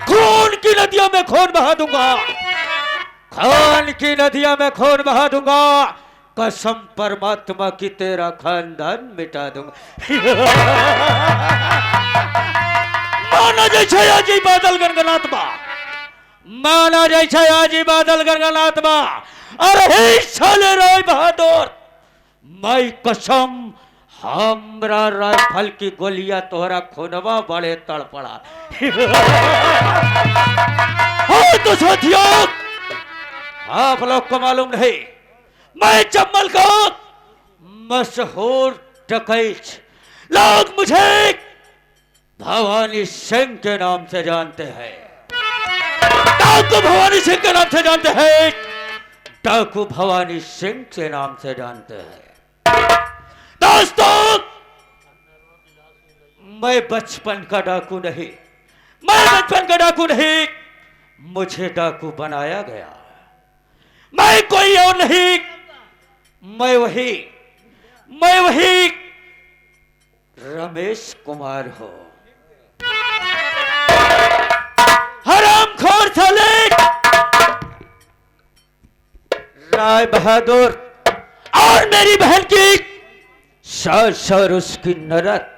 खून की नदियों में खून बहा दूंगा, खून की नदियों में खून बहा दूंगा, कसम परमात्मा की तेरा खानदान मिटा दूंगा। माना जैसे आजी बादल गनगनाथ बा, माना जैसे आजी बादल गनगनाथ बा। अरे साले राय बहादुर, मैं कसम हमरा राइफल की गोलियां तोहरा खूनवा बड़े तड़पड़ा। हाँ तो साथियों, आप लोग को मालूम नहीं, मैं जम्मल का मशहूर डकैत, लोग मुझे भवानी सिंह के नाम से जानते हैं। डाकू भवानी सिंह के नाम से जानते हैं, डाकू भवानी सिंह के नाम से जानते हैं। दोस्तों, मैं बचपन का डाकू नहीं, मैं बचपन का डाकू नहीं, मुझे डाकू बनाया गया। मैं कोई और नहीं, मैं वही रमेश कुमार हूं। हरामखोर साले राय बहादुर और मेरी बहन की सास और उसकी नरक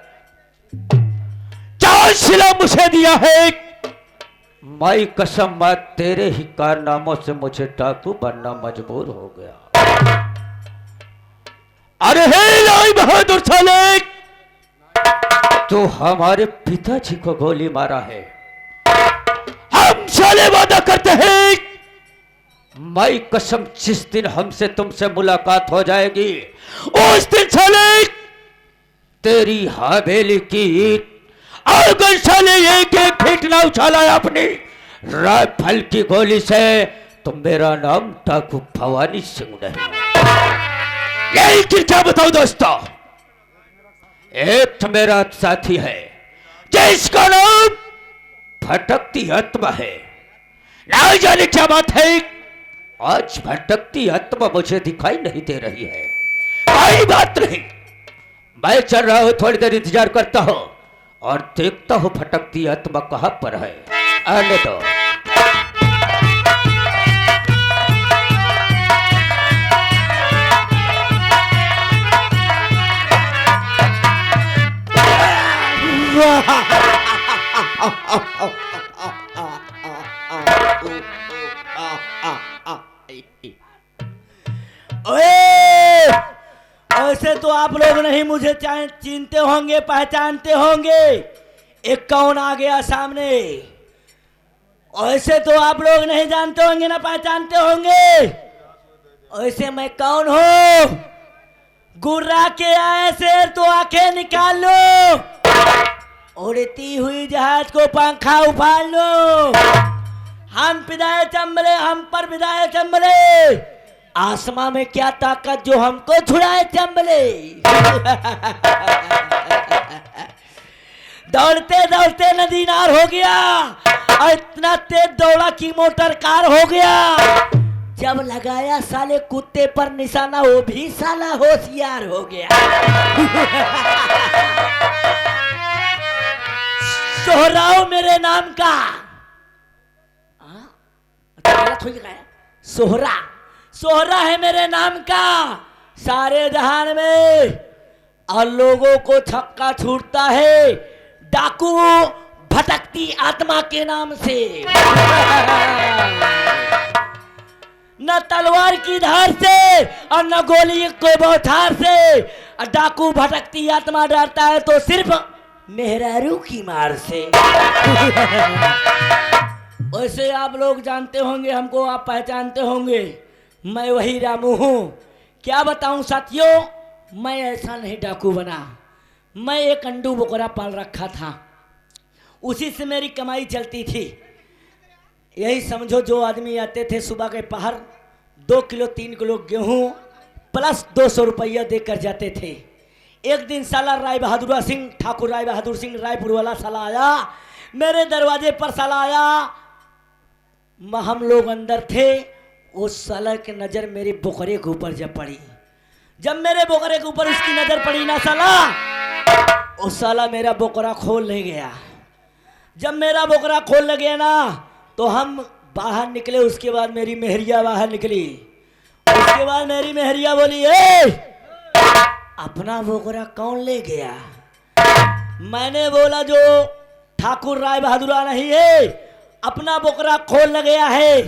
चार सिला मुझे दिया है। मैं कसम बात तेरे ही कारनामों से मुझे डाकू बनना मजबूर हो गया। अरे हे राय बहादुर साले, तो हमारे पिताजी को गोली मारा है। हम साले वादा करते हैं, मैं कसम जिस दिन हमसे तुमसे मुलाकात हो जाएगी उस दिन साले तेरी हवेली की ईंट अगर साले एक फीट ना उछाला अपनी राइफल की गोली से तो मेरा नाम डाकू भवानी सिंह नहीं। यही कि क्या बताओ दोस्तों, एक तो मेरा साथी है जिसका नाम भटकती आत्मा है। ना जाने क्या बात है, आज भटकती आत्मा मुझे दिखाई नहीं दे रही है। कोई बात नहीं, मैं चल रहा हूं, थोड़ी देर इंतजार करता हूं और देखता हूं भटकती आत्मा कहां पर है। आने दो। ऐसे तो आप लोग नहीं मुझे चिनते होंगे, पहचानते होंगे। एक कौन आ गया सामने, ऐसे तो आप लोग नहीं जानते होंगे ना पहचानते होंगे। ऐसे मैं कौन हूँ? गुर्रा के आए शेर तो आंखें निकाल लो, उड़ती हुई जहाज को पंखा उफाड़ लो। हम पिदाए चंबले, हम पर विदाए चंबले, आसमां में क्या ताकत जो हमको छुड़ाए चंबले। दौड़ते दौड़ते नदी नार हो गया और इतना तेज दौड़ा कि मोटर कार हो गया। जब लगाया साले कुत्ते पर निशाना वो भी साला होशियार हो गया। सोहराओ मेरे नाम का, सोहरा, सोहरा है मेरे नाम का सारे जहान में, और लोगों को छक्का छूटता है डाकू भटकती आत्मा के नाम से। न तलवार की धार से और न गोली के बौछार से, डाकू भटकती आत्मा डरता है तो सिर्फ मेहरारू की मार से। वैसे आप लोग जानते होंगे हमको, आप पहचानते होंगे, मैं वही रामू हूँ। क्या बताऊँ साथियों, मैं ऐसा नहीं डाकू बना, मैं एक अंडू बकरा पाल रखा था, उसी से मेरी कमाई चलती थी। यही समझो जो आदमी आते थे सुबह के पहर 2 किलो 3 किलो गेहूँ प्लस 200 रुपया देकर जाते थे। एक दिन साला राय बहादुर सिंह, ठाकुर राय बहादुर सिंह रायपुर वाला साला आया मेरे दरवाजे पर। साला आया, हम लोग अंदर थे, उस साला की नज़र मेरे बोकरे के ऊपर जब पड़ी, जब मेरे बोकरे के ऊपर उसकी नज़र पड़ी ना साला, उस साला मेरा बोकरा खोल ले गया। जब मेरा बोकरा खोल ले गया ना तो हम बाहर निकले। उसके बाद मेरी मेहरिया बाहर निकली। उसके बाद मेरी मेहरिया बोली, ए अपना बोकरा कौन ले गया? मैंने बोला, जो ठाकुर राय बहादुरा नहीं है, अपना बोकरा खोल ले गया है।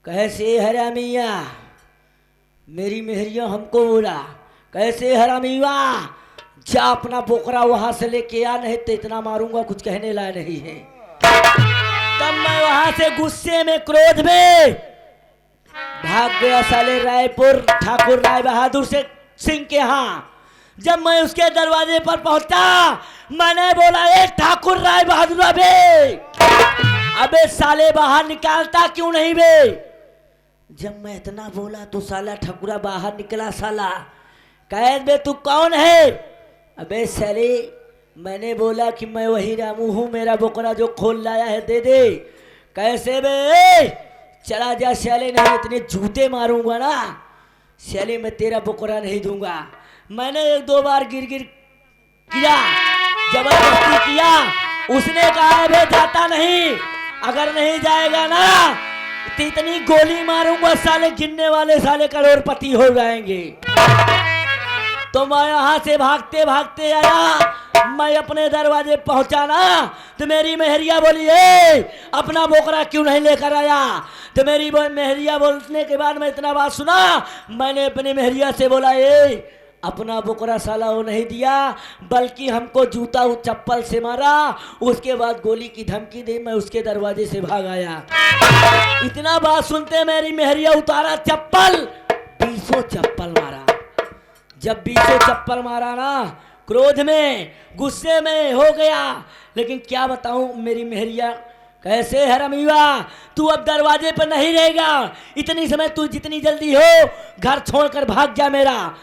कैसे हरामिया? मेरी मेहरिया हमको बोला, कैसे हरामिया? जा अपना बोकरा वहां से लेके आ, नहीं तो इतना मारूंगा कुछ कहने लायक नहीं है। तब मैं वहां से गुस्से में, क्रोध में भाग गया साले रायपुर ठाकुर राय बहादुर से सिंह के यहाँ। जब मैं उसके दरवाजे पर पहुंचा, मैंने बोला, ए ठाकुर राय बहादुर अबे साले बाहर निकालता क्यों नहीं बे? जब मैं इतना बोला तो साला ठकुरा बाहर निकला। साला कहे, बे तू कौन है? अबे साले मैंने बोला कि मैं वही रामू हूँ, मेरा बोकरा जो खोल लाया है दे दे। कैसे बे? चला जा साले, नहीं इतने जूते मारूंगा ना साले, मैं तेरा बोकरा नहीं दूंगा। मैंने एक दो बार गिर किया, जबरदस्ती किया। उसने कहा, बे जाता नहीं, अगर नहीं जाएगा ना तो इतनी गोली मारूंगा साले, गिनने वाले साले करोड़पति हो जाएंगे। तो मैं यहाँ से भागते भागते आया। मैं अपने दरवाजे पहुंचा ना तो मेरी मेहरिया बोली, ए अपना बोकरा क्यों नहीं लेकर आया? तो मेरी मेहरिया बोलने के बाद मैं इतना बात सुना, मैंने अपनी मेहरिया से बोला, ए अपना बोकरा साला वो नहीं दिया, बल्कि हमको जूता चप्पल से मारा। उसके बाद गोली की धमकी दी, मैं उसके दरवाजे से भाग आया। इतना बात सुनते मेरी मेहरिया उतारा चप्पल, 20 चप्पल मारा। जब 20 चप्पल मारा ना, क्रोध में गुस्से में हो गया। लेकिन क्या बताऊं मेरी मेहरिया, कैसे हरामिया तू अब दरवाजे पर नहीं रहेगा, इतनी समय तू जितनी जल्दी हो घर छोड़कर भाग जा मेरा।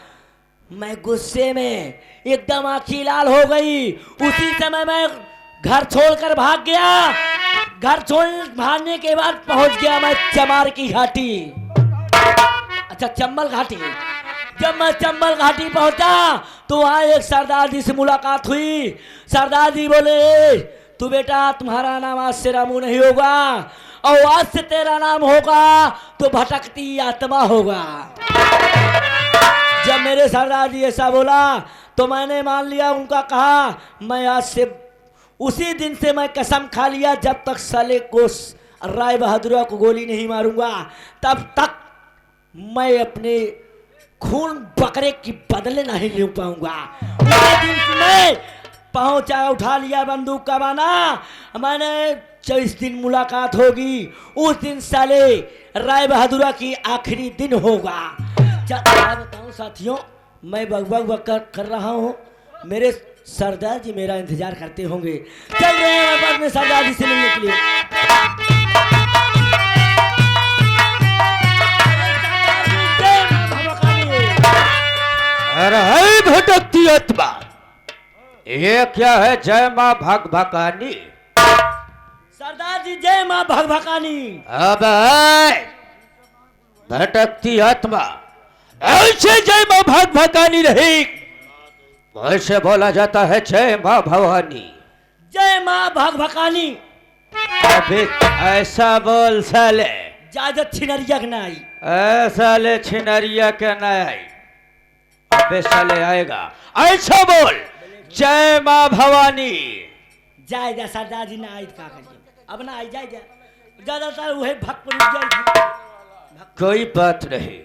मैं गुस्से में एकदम आंखी लाल हो गई। उसी समय मैं घर छोड़कर भाग गया। घर छोड़ भागने के बाद पहुंच गया मैं चमार की घाटी, अच्छा चंबल घाटी। जब मैं चंबल घाटी पहुंचा तो वहां एक सरदार जी से मुलाकात हुई। सरदार जी बोले, तू बेटा तुम्हारा नाम आज से रामू नहीं होगा, और आज से तेरा नाम होगा तो भटकती आत्मा होगा। जब मेरे सरदार जी ऐसा बोला तो मैंने मान लिया उनका कहा। मैं आज से उसी दिन से मैं कसम खा लिया, जब तक साले को राय बहादुर को गोली नहीं मारूंगा तब तक मैं अपने खून बकरे की बदले नहीं ले पाऊंगा। उसी दिन मैं पहुंचा, उठा लिया बंदूक का बाना। मैंने 24 दिन मुलाकात होगी, उस दिन साले राय बहादुर की आखिरी दिन होगा। बताऊं साथियों, मैं बक कर रहा हूं, मेरे सरदार जी मेरा इंतजार करते होंगे। चल रहे हैं अपने सरदार जी से मिलने के लिए। अरे भटकती आत्मा, ये क्या है? जय माँ भगभकानी। सरदार जी जय माँ भगभकानी। अब भटकती आत्मा, ऐसे जय माँ भगभकानी नहीं, वैसे बोला जाता है जय माँ भवानी। जय माँ भगभकानी। अभी ऐसा बोल साले, ज्यादा छिनरिया के ना आई। ऐसा ले छिनरिया के ना आई, अबे साले आएगा। ऐसा बोल, जय माँ भवानी। जाए जा सरदार जी ना आई का करिए, अब ना आई जाए जा, ज्यादातर वही भक्पुर जाए। कोई बात नहीं।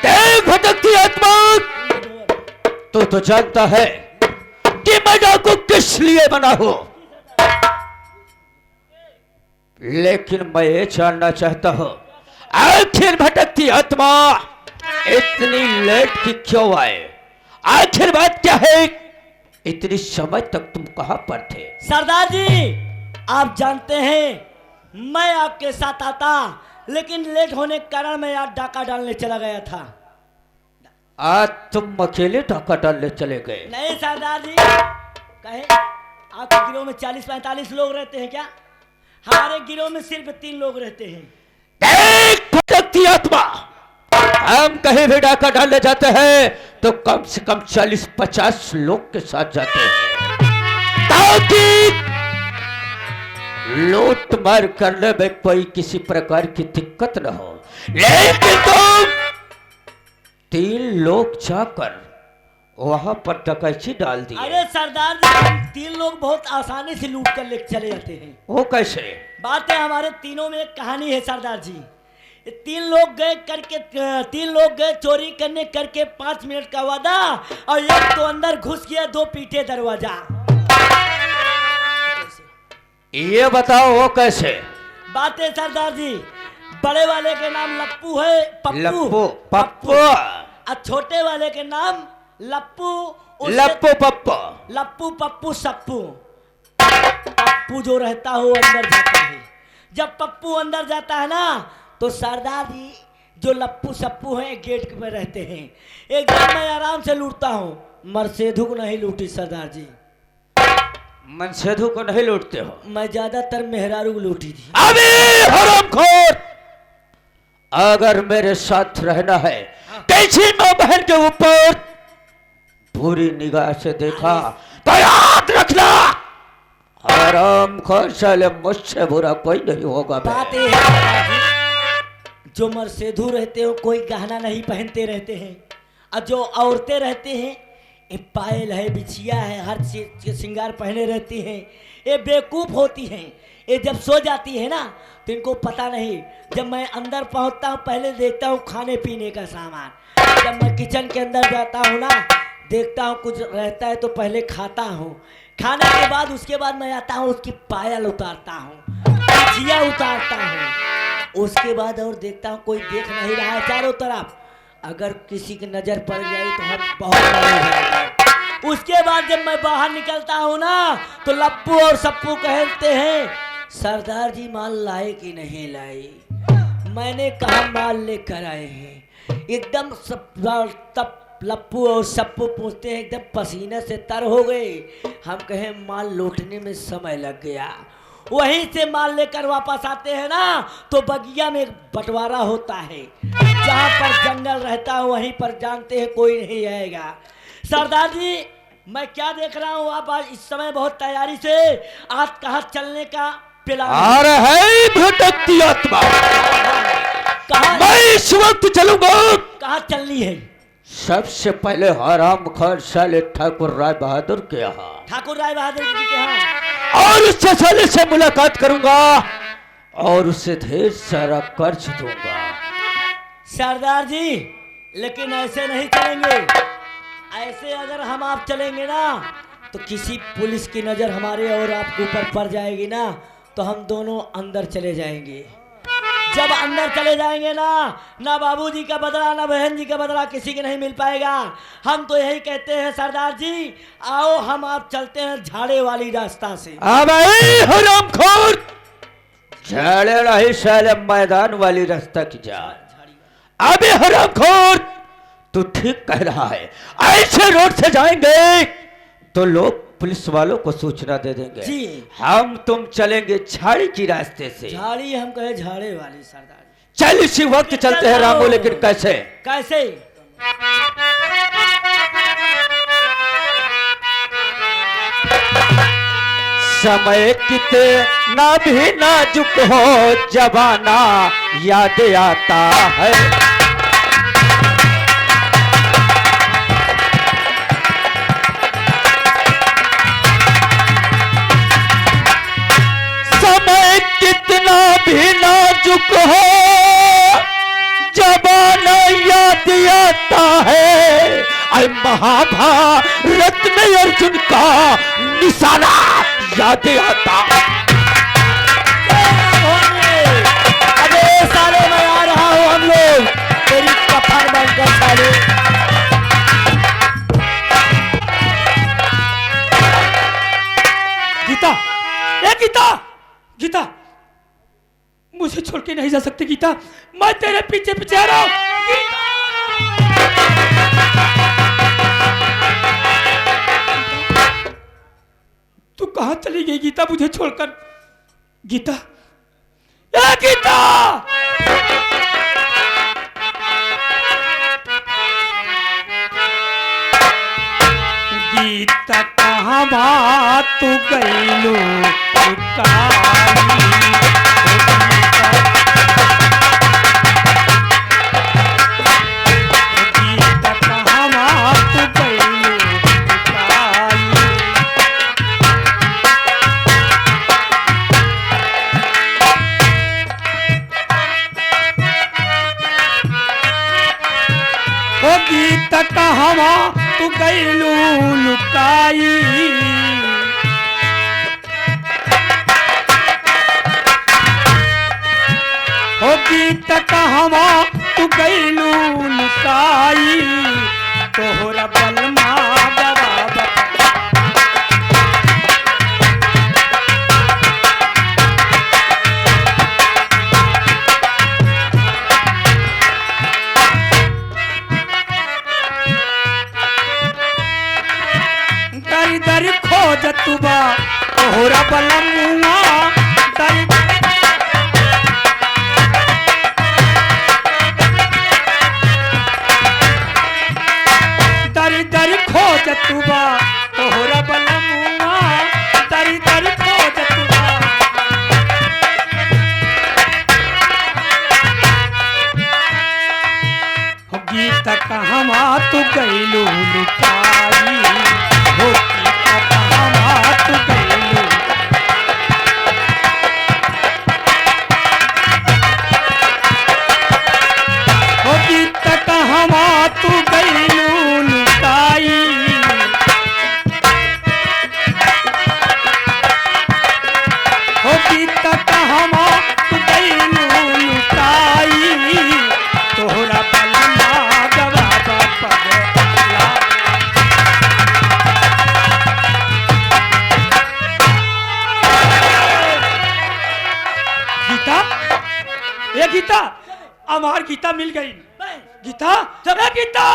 देख भटकती आत्मा, तो जानता है कि मैं डाकू किस लिए बना हूं, लेकिन मैं ये जानना चाहता हूं, आखिर भटकती आत्मा इतनी लेट की क्यों आए? आखिर बात क्या है? इतनी समय तक तुम कहां पर थे? सरदार जी आप जानते हैं मैं आपके साथ आता, लेकिन लेट होने के कारण मैं आज डाका डालने चला गया था। आज तुम अकेले डाका डालने चले गए? नहीं सरदार जी, कहे आपके गिरोह में 40-45 लोग रहते हैं क्या? हमारे गिरोह में सिर्फ 3 लोग रहते हैं। देख भटकती आत्मा, हम कहीं भी डाका डालने जाते हैं तो कम से कम 40-50 लोग के साथ जाते हैं, ताकि लूट मार करने में कोई किसी प्रकार की दिक्कत न हो। लेकिन तुम 3 लोग जाकर वहां पर डकैती डाल दी। अरे सरदार जी, हम 3 लोग बहुत आसानी से लूट कर ले चले जाते हैं। वो कैसे? बात है, हमारे तीनों में एक कहानी है सरदार जी। 3 लोग गए करके 3 लोग गए चोरी करने करके 5 मिनट का वादा, और एक तो अंदर घुस गया, 2 पीटे दरवाजा। ये बताओ वो कैसे? बात है सरदार जी, बड़े वाले के नाम लप्पू है, लप्पू पप्पू, और छोटे वाले के नाम लप्पू लप्पू पप्पू, लप्पू पप्पू सप्पू। पप्पू जो रहता है वो अंदर जाता है। जब पप्पू अंदर जाता है ना, तो सरदार जी जो लप्पू सप्पू हैं गेट पे रहते हैं। एक दिन मैं आराम से लूटता हूँ, मरसेधु को नहीं लूटी सरदार जी। मनसेधु को नहीं लूटते हो? मैं ज्यादातर मेहरारू को लूटी थी। अबे हरामखोर, अगर मेरे साथ रहना है, किसी माँ बहन के ऊपर बुरी निगाह से देखा तो याद रखना, हरामखोर, साले मुझसे बुरा कोई नहीं होगा। बात ये है जो मरसेधु रहते हो कोई गहना नहीं पहनते रहते हैं, और जो औरतें रहते हैं ये पायल है, बिछिया है, हर चीज के श्रृंगार पहने रहती हैं। ये बेवकूफ़ होती हैं। ये जब सो जाती है ना तो इनको पता नहीं। जब मैं अंदर पहुंचता हूँ पहले देखता हूँ खाने पीने का सामान। जब मैं किचन के अंदर जाता हूँ ना, देखता हूँ कुछ रहता है तो पहले खाता हूँ। खाने के बाद उसके बाद मैं आता हूँ, उसकी पायल उतारता हूँ, बिछिया उतारता हूँ। उसके बाद और देखता हूँ कोई देख नहीं रहा है चारों तरफ। अगर किसी की नजर पड़ जाए तो हम बहुत बड़े जाएंगे। उसके बाद जब मैं बाहर निकलता हूँ ना, तो लप्पू और सप्पू कहते हैं, सरदार जी माल लाए कि नहीं लाए? मैंने कहा माल लेकर आए हैं। एकदम तब लप्पू और सप्पू पूछते हैं, एकदम पसीने से तर हो गए। हम कहें माल लौटने में समय लग गया। वहीं से माल लेकर वापस आते हैं ना, तो बगिया में बंटवारा होता है। जहाँ पर जंगल रहता है वहीं पर जानते हैं कोई नहीं आएगा। सरदार जी मैं क्या देख रहा हूँ, आप आज इस समय बहुत तैयारी से आज कहाँ चलने का प्लान? आ रहा है भटकती आत्मा, कहाँ? मैं इस वक्त चलूंगा। कहाँ चलनी है? सबसे पहले हरामखोर साले ठाकुर राय बहादुर के यहाँ, ठाकुर राय बहादुर जी के यहाँ, और उससे साले से मुलाकात करूंगा और उसे ढेर सारा कर्ज दूंगा। सरदार जी लेकिन ऐसे नहीं चलेंगे। ऐसे अगर हम आप चलेंगे ना तो किसी पुलिस की नज़र हमारे और आपके ऊपर पड़ जाएगी ना, तो हम दोनों अंदर चले जाएंगे। जब अंदर चले जाएंगे ना बाबूजी का बदला ना बहन जी का बदला किसी के नहीं मिल पाएगा। हम तो यही कहते हैं सरदार जी, आओ हम आप चलते हैं झाड़े वाली रास्ता से। हरामखोर, झाड़े नहीं साले मैदान वाली रास्ता की जा। अबे हरामखोर, तू ठीक कह रहा है। ऐसे रोड से जाएंगे तो लोग पुलिस वालों को सूचना दे देंगे जी। हम तुम चलेंगे झाड़ी की रास्ते से। झाड़ी हम कहे झाड़े वाली सरदार। चल इसी वक्त चलते हैं रामू, लेकिन कैसे? कैसे? समय कितना भी नाजुक हो जवाना याद आता है। समय कितना भी नाजुक हो जवाना याद आता है। अरे महाभारत में अर्जुन का निशाना याद आता। अबे साले मैं आ रहा हूँ, हम लोग तेरी कफन बनकर साले। गीता, ए गीता, गीता, मुझे छोड़ के नहीं जा सकती गीता, मैं तेरे पीछे पीछे आ रहा हूँ। तू कहाँ चली गई गीता मुझे छोड़कर? गीता, ए गीता, कहाँ बात तू गईलू लुकाई। गीता कहाँ बात तू गईलू लुकाई। ओ गीत कहवा तू गईलू लुकाई। ओ गीत कहवा तू गईलू लुकाई। तोहरा बलमा बराबर दरी दरी खोज तुबा तोहरा बलमुआ। दरी दरी दरी खोज तुबा तोहरा बलमुआ। दरी दरी खोज तुबा। हो गीत कहवा तू गईलू लुकाई। हो गीत कहवा तू गईलू। हो गीत कहवा तू गईलू लुकाई। हो गीत कहवा तू गईलू लुकाई। तोहरा बलमा गवाबा पगला। गीता, ये गीता, हमार गीता मिल गई। गीता, ए गीता,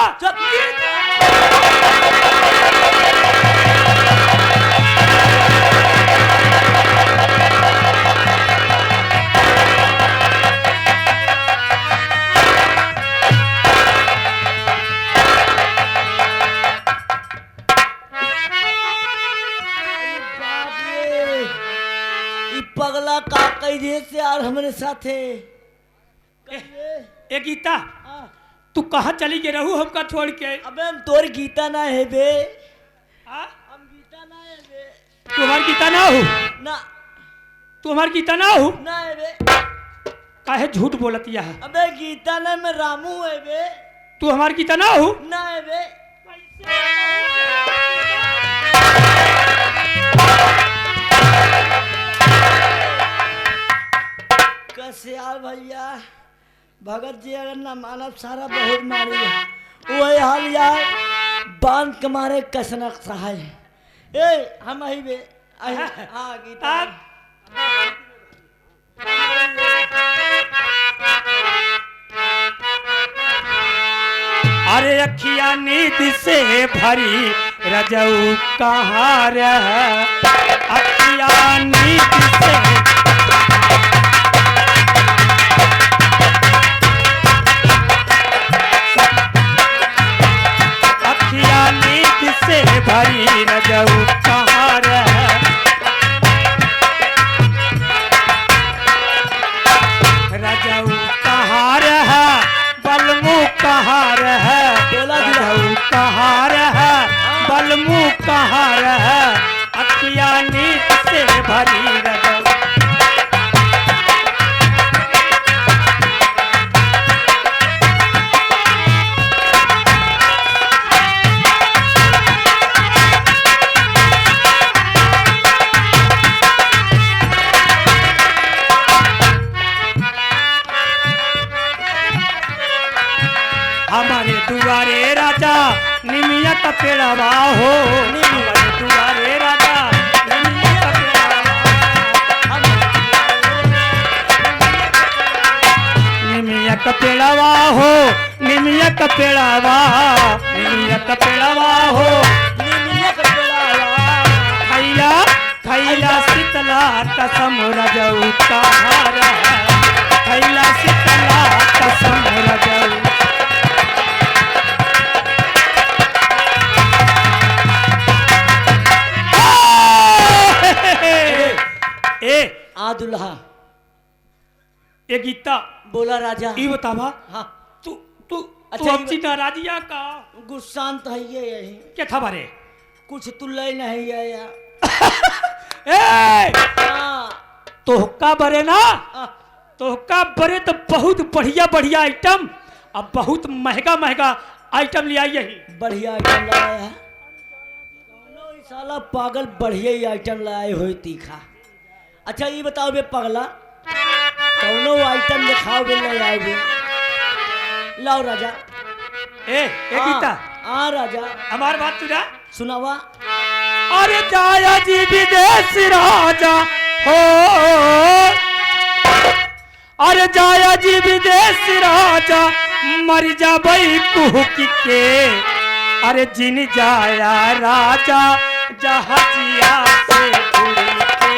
बाप रे, ई पगला का कैदे से यार हमारे साथे। ए गीता, तू कहाँ चली गई रहू हमका छोड़ के? अबे हम तोर गीता ना है बे। हाँ? हम गीता ना है बे। तू हमार गीता ना हो? ना तू हमार गीता ना हो? ना है बे। काहे झूठ बोलती है? अबे गीता ना मैं रामू है बे। तू हमार गीता ना हो? ना है बे। कैसे यार भैया, भगत जी अगर ना मानव सारा बहुत मारी वही हाल यार, बांध के मारे कसनक सहाय। ए हम ही बे। हाँ गीता। अरे अखिया नींद से भरी रजऊ कहाँ रह। अखिया नींद से से भरी रजऊ कहाँ रह। रजऊ कहाँ रह, बलमू कहाँ रह। रजऊ कहाँ रह, बलमू कहाँ रह। अखिया नींद से भरी रजऊ। हमारे दुआरे राजा निमिया का पेड़वा हो। हमारे दुआरे राजा निमिया का पेड़वा। निमिया का पेड़वा हो, निमिया का पेड़वा। निमिया का पेड़वा हो, निमिया का पेड़वा। खैला खैला शीतला कसम रजऊ कहाँ रह। खैला शीतला कसम रजऊ। ए आ दुल्हा ए गीता बोला राजा। ये बतावा हाँ तू तू अच्छा, तू ये अच्छी नाराजिया का गुस्सान तो है ये यही, क्या था बारे कुछ तू ले नहीं आया। ए हाँ तोहका बरे ना हाँ, तोहका बरे तो बहुत बढ़िया बढ़िया आइटम अब बहुत महंगा महंगा आइटम ले आई यही बढ़िया आइटम लाया है। कौनो ई साला पागल बढ़िया ही आइटम लाए हो तीखा। अच्छा ये बताओ बे पगला, कौनो आइटम दिखाओ बे ले आए बे। लाओ राजा। ए गीता हाँ राजा हमार बात तुझा सुनावा। अरे जाया जी विदेश राजा हो अरे जाया जी विदेश राजा मर जाबई कुहक के अरे जिन जाया राजा जहाजिया से उड़ के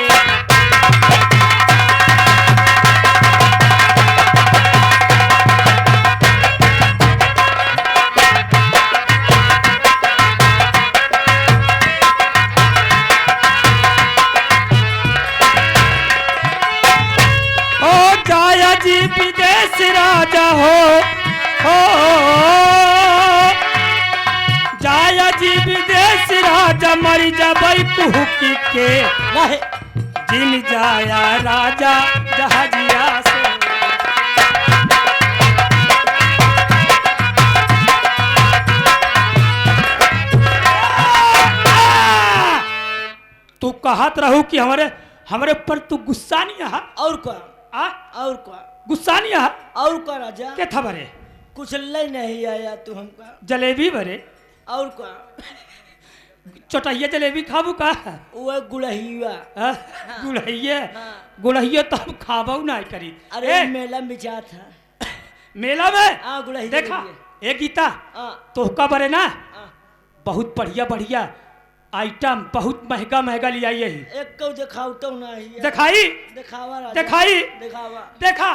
जाया जी विदेश राजा हो जाया जी विदेश राजा मर जाबई कुहकी के रहे जिन जाया राजा जहाजिया से तू कहत रहू कि हमारे हमारे पर तू गुस्सा नहीं है और क्या आ और क्या गुस्सा नहीं है और क्या राजा, क्या था बरे कुछ ले नहीं आया तू हमका। जलेबी बरे और क्या चौटाइया जलेबी खाबू का वो गुड़हिया। गुड़हिया हाँ। गुड़हिया तो हम खाबू ना करी अरे ए, मेला में जा था। मेला में हाँ गुड़हिया देखा जलेबी। ए गीता हाँ तोहका बरे ना हाँ। बहुत बढ़िया बढ़िया आइटम बहुत महंगा महंगा ले आई यही एक को दिखाओ तो ना ही दिखाई दिखावा राजा दिखाई दिखावा। देखा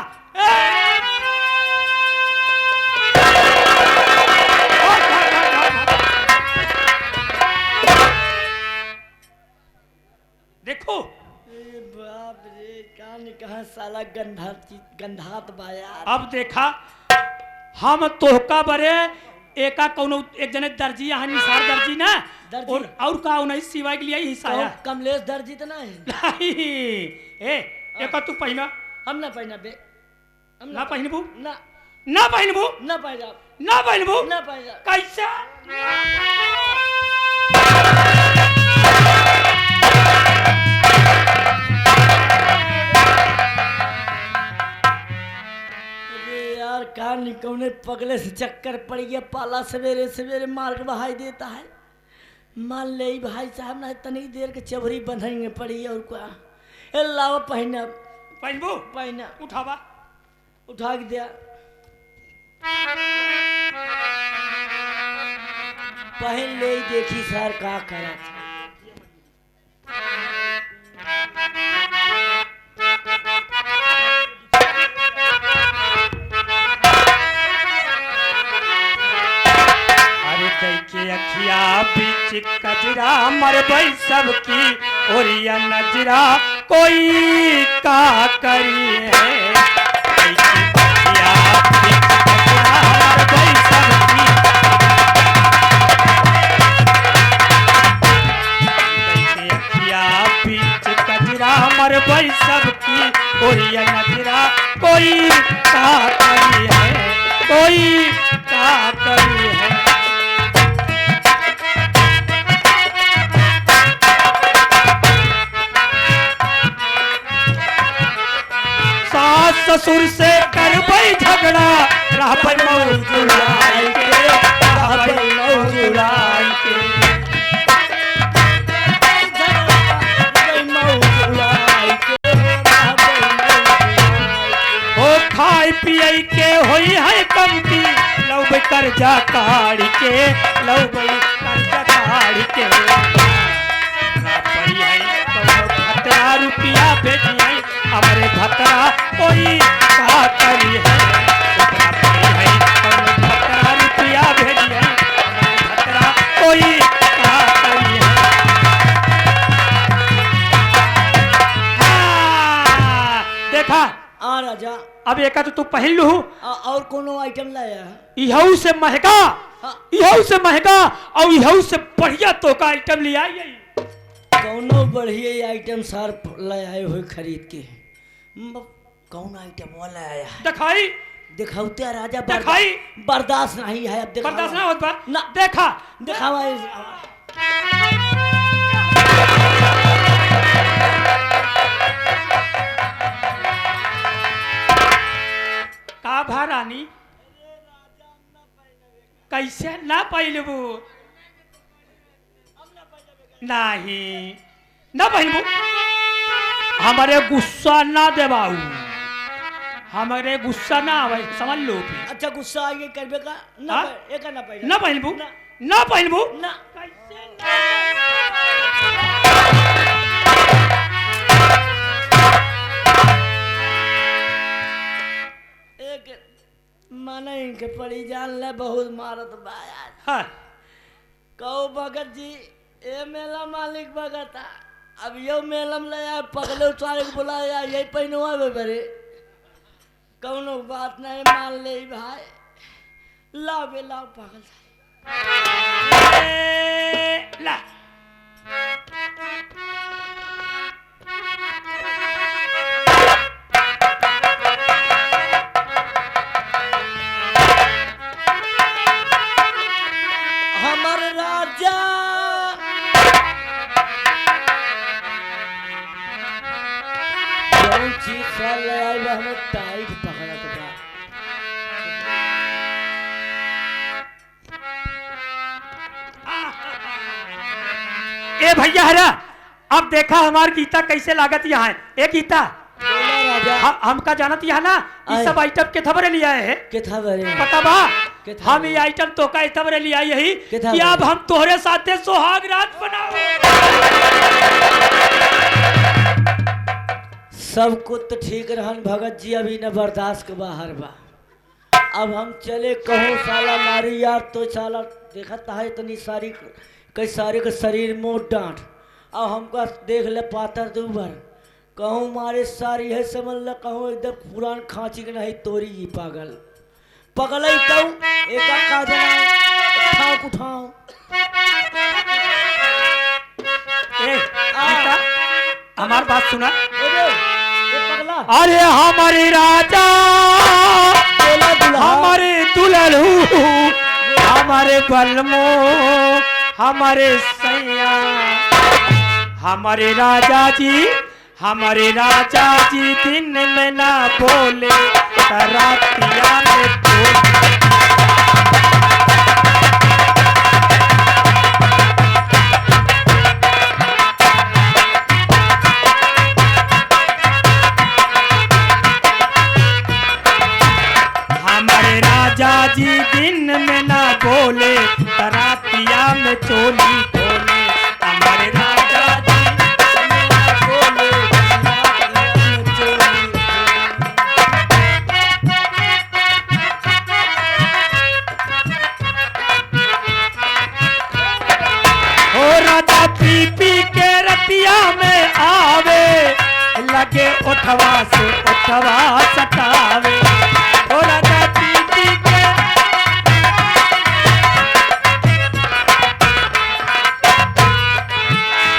देखो ए बाप रे कान कहाँ साला गंधात बाया। अब देखा हम तोहका बरे एका कोनो एक जने दर्जी यहाँ निसार दर्जी ना दर्जी? और का उन्हीं सिवाय के लिए हिस्सा है कमलेश दर्जी तो नहीं। नहीं ए एका तू पहना हम ना पहना बे, हम ना पहनबू ना ना पहनबू ना पहना ना पहनबू ना पहना। कैसे अरे यार कान कौने पगले से चक्कर पड़ गया, पाला सवेरे सवेरे मार के बहाई देता है। मान ले भाई साहब ना तनी देर के चबरी बंधेंगे पड़ी और क्या। ए लावा पहना पहनबू पहना उठावा उठा के दिया। पहन ले देखी सर का करा था। अरे कैके अखिया बीच कजरा मरबई सबकी ओरिया नजरा कोई का करी है कैके अखिया बीच कजरा मरबई सबकी कैके अखिया बीच कजरा मरबई सबकी ओरिया नजरा कोई का करी है कोई का करी है सास ससुर से करबई झगड़ा रहबई मौज उड़ाई के रहबई मौज उड़ाई के हो खाई पियई के होई है कमती लौब कर्जा काढ़ी के लौब कर्जा काढ़ी के ना पड़ी है तो भतरा रुपया भेजी है हमारे भतरा कोई का करी है ना पड़ी है तो भतरा रुपया भेजी है हमारे भतरा कोई का करी है देखा आ राजा अब एक तो तू पहन लू और कोनो आइटम लाया इहू से महंगा हाँ। इहू से महंगा और इहू से बढ़िया तो का आइटम ले आई कौनो बढ़िया आइटम सर लाए हुए खरीद के कौन आइटम वाला आया है दिखाई दिखाते राजा दिखाई बर्दाश्त नहीं है अब दिखावा। बर्दाश्त ना होत बा ना देखा दिखावा का भा रानी कैसे ना पहलबू नहीं ना पहलबू हमारे गुस्सा ना देवाऊ हमारे गुस्सा ना आवे समझ लो भी अच्छा गुस्सा आगे करबे का ना हाँ? एक ना पहले ना पहलबू ना पहलबू ना कैसे एक माने इनके पड़ी जान ले बहुत मारत बाया हाँ कहो भगत जी ए मेला मालिक भगत अब यो मेलम ले आ पगले सारे को बुलाया यही पहनवा बरे कौनो बात नहीं मान ले भाई लाओ बे लाओ पागल ला हमर राजा कौन चीज साल ले आई बा हमें टाइट पकड़ा तो बा ए भैया हरा अब देखा हमार गीता कैसे लागत यहाँ है ए गीता बोला राजा हमका जानत यहाँ ना ये सब आइटम के थबरे लिया है के था बरे पता बा के था हम ये आइटम तो का थबरे लिया यही के था कि अब बरे? हम तोहरे साथे सुहाग रात बनाओ सब कुछ तो ठीक रहन भगत जी अभी न बर्दाश्त के बाहर बा अब हम चले कहूँ साला मारी यार तो साला देखता है इतनी सारी कई सारे का शरीर मोट डांट अब हमको देख ले पातर दूबर कहूँ मारे सारी है समझ ल कहूँ एकदम पुरान खांची के नहीं तोरी ही पागल पगल तो एक का उठाओ उठाओ ए गीता हमार बात सुना पगला अरे हमारे राजा बोला दुल्हा हमारे दुल्हू हमारे बलमो हमारे सैया हमारे राजा जी दिन में ना बोले रातिया में बोले हमारे राजा जी दिन में ना बोले रातिया में चोली बोले हमारे राजा जी दिन में ना बोले रातिया में चोली हो राजा पी पी के रतिया में आवे लगे उठवा से उठवा सतावे हो राजा पी पी के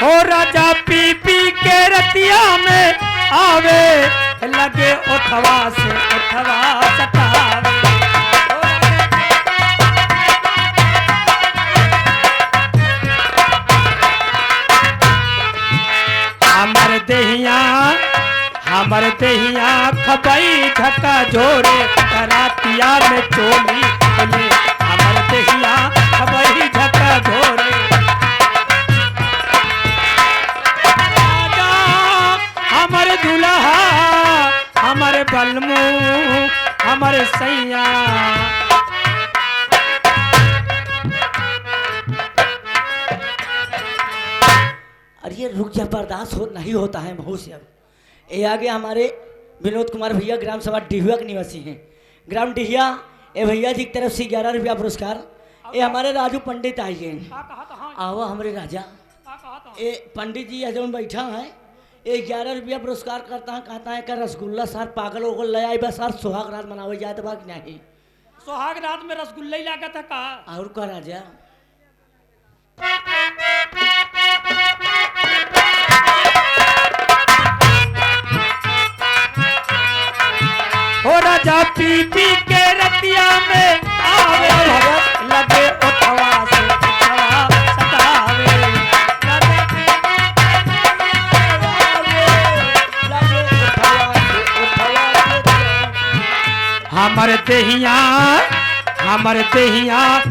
हो राजा पी पी के रतिया में आवे लगे उठवा से उठवा सतावे हो राजा हमर देहिया खबई धक्का जोरे करातिया में चोली बोले हमर देहिया खबई धक्का जोरे राजा हमर दुल्हा हमर बलमू हमर सैया अरे रुक जा बर्दाश्त हो नहीं होता है महू से अब ये आगे हमारे विनोद कुमार भैया ग्राम सभा डिहुआ के निवासी हैं ग्राम डिहिया ए भैया जी की तरफ से 11 रुपया पुरस्कार ये हमारे राजू पंडित आए हैं आओ हमारे राजा ए पंडित जी जो बैठा है 11 रुपया पुरस्कार करता है, कहता है कि रसगुल्ला सर पागल हो गल ले आई बस सर सुहाग रात मनावे जाए तो बाकी नहीं। सुहाग रात में रसगुल्ला ही लागत है का? और का राजा हो राजा पी पी के रतिया में आवे लगे उठवा से उठवा सतावे लगे हमर देहिया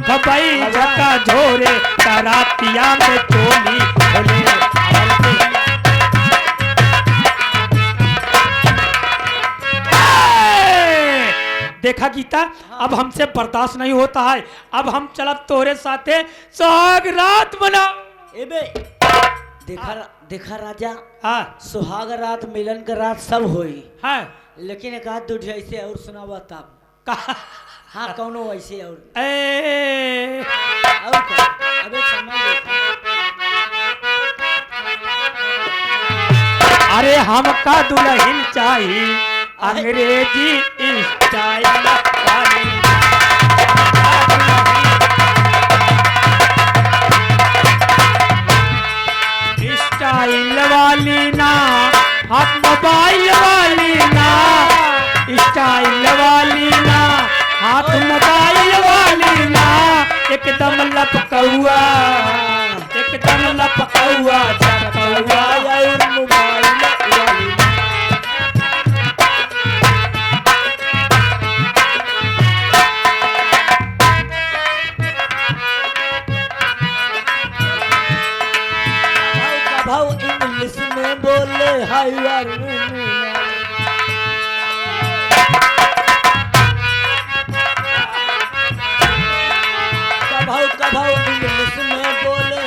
खबई झका झोरे तरातिया में चोली खोले हमर देहिया। देखा गीता, अब हमसे बर्दाश्त नहीं होता है, अब हम चलब तोरे साथे सुहाग रात मना। एबे देखा राजा, हाँ सुहाग रात मिलन का रात सब होई, हाँ लेकिन एक आध दूध ऐसे और सुनावा तब कहा हाँ कौनो ऐसे और ए क्या? अबे समय देखा। अरे हमका दुल्हन चाहिए अंग्रेजी स्टाइल वाली। स्टाइल वाली ना, हाथ मोबाइल वाली ना, स्टाइल वाली ना, हाथ मोबाइल वाली ना, एकदम लपकौआ, एकदम लपकौआ झपकौआ और मोबाइल वाली। भाव इंग्लिश में बोले हाय यार कभाव इंग्लिश में बोले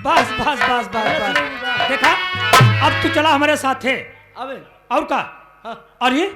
बस बस बस बस बस देखा, अब तू चला हमारे साथ है। अबे और का हाँ। और ये